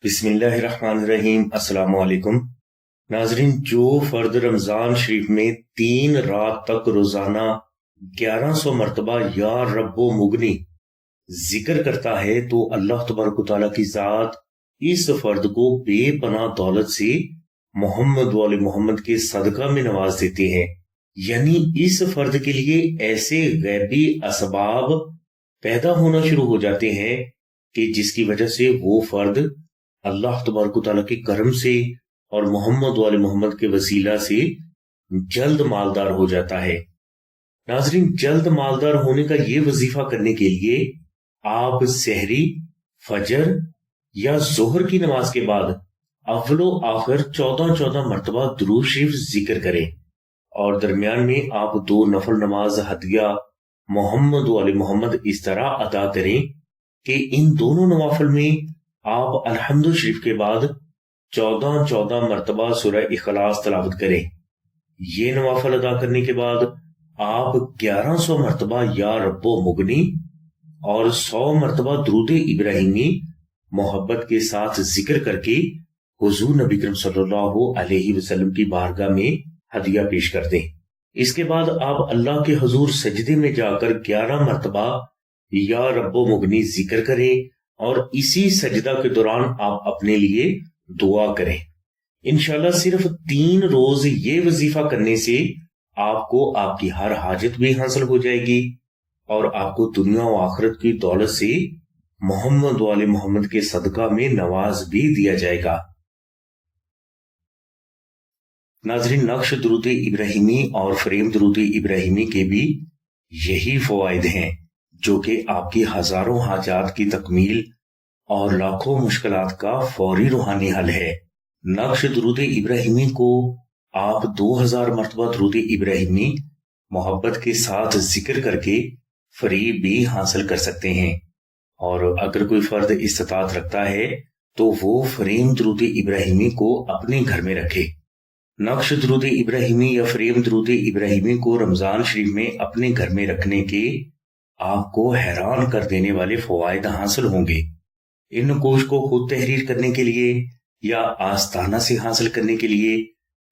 بسم اللہ الرحمن الرحیم۔ السلام علیکم ناظرین، جو فرد رمضان شریف میں 3 رات تک روزانہ 1100 مرتبہ یا رب و مغنی ذکر کرتا ہے تو اللہ تبارک و تعالیٰ کی ذات اس فرد کو بے پناہ دولت سے محمد وال محمد کے صدقہ میں نواز دیتے ہیں۔ یعنی اس فرد کے لیے ایسے غیبی اسباب پیدا ہونا شروع ہو جاتے ہیں کہ جس کی وجہ سے وہ فرد اللہ تبارک و تعالیٰ کے کرم سے اور محمد وال محمد کے وسیلہ سے جلد مالدار ہو جاتا ہے۔ ناظرین، جلد مالدار ہونے کا یہ وظیفہ کرنے کے لیے آپ سحری، فجر یا ظہر کی نماز کے بعد اول و آخر 14 مرتبہ درود شریف ذکر کریں، اور درمیان میں آپ 2 نفل نماز ہدیہ محمد وال محمد اس طرح ادا کریں کہ ان دونوں نوافل میں آپ الحمد شریف کے بعد 14 مرتبہ سورہ اخلاص تلاوت کریں۔ یہ نوافل ادا کرنے کے بعد آپ 1100 مرتبہ یا رب و مغنی اور 100 مرتبہ درود ابراہیمی محبت کے ساتھ ذکر کر کے حضور نبی کریم صلی اللہ علیہ وسلم کی بارگاہ میں ہدیہ پیش کر دیں۔ اس کے بعد آپ اللہ کے حضور سجدے میں جا کر 11 مرتبہ یا رب و مغنی ذکر کریں، اور اسی سجدہ کے دوران آپ اپنے لیے دعا کریں۔ انشاءاللہ صرف 3 روز یہ وظیفہ کرنے سے آپ کو آپ کی ہر حاجت بھی حاصل ہو جائے گی، اور آپ کو دنیا و آخرت کی دولت سے محمد وال محمد کے صدقہ میں نواز بھی دیا جائے گا۔ ناظرین، نقش درود ابراہیمی اور فریم درود ابراہیمی کے بھی یہی فوائد ہیں جو کہ آپ کی ہزاروں حاجات کی تکمیل اور لاکھوں مشکلات کا فوری روحانی حل ہے۔ نقش درود ابراہیمی کو آپ 2000 مرتبہ درود ابراہیمی محبت کے ساتھ ذکر کر کے فری بھی حاصل کر سکتے ہیں، اور اگر کوئی فرد استطاعت رکھتا ہے تو وہ فریم درود ابراہیمی کو اپنے گھر میں رکھے۔ نقش درود ابراہیمی یا فریم درود ابراہیمی کو رمضان شریف میں اپنے گھر میں رکھنے کے آپ کو حیران کر دینے والے فوائد حاصل ہوں گے۔ ان نقوش کو خود تحریر کرنے کے لیے یا آستانہ سے حاصل کرنے کے لیے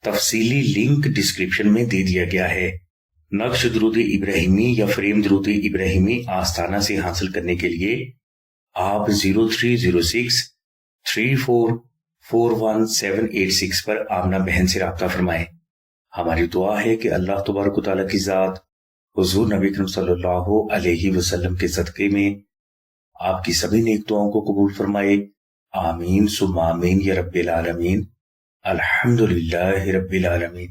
تفصیلی لنک ڈسکرپشن میں دے دیا گیا ہے۔ نقش درود ابراہیمی یا فریم درود ابراہیمی آستانہ سے حاصل کرنے کے لیے آپ 0306 3441 پر آمنہ بہن سے رابطہ فرمائیں۔ ہماری دعا ہے کہ اللہ تبارک و تعالیٰ کی ذات حضور نبی کریم صلی اللہ علیہ وسلم کے صدقے میں آپ کی سبھی نیک دعاؤں کو قبول فرمائے۔ آمین ثم آمین یا رب العالمین۔ الحمدللہ رب العالمین۔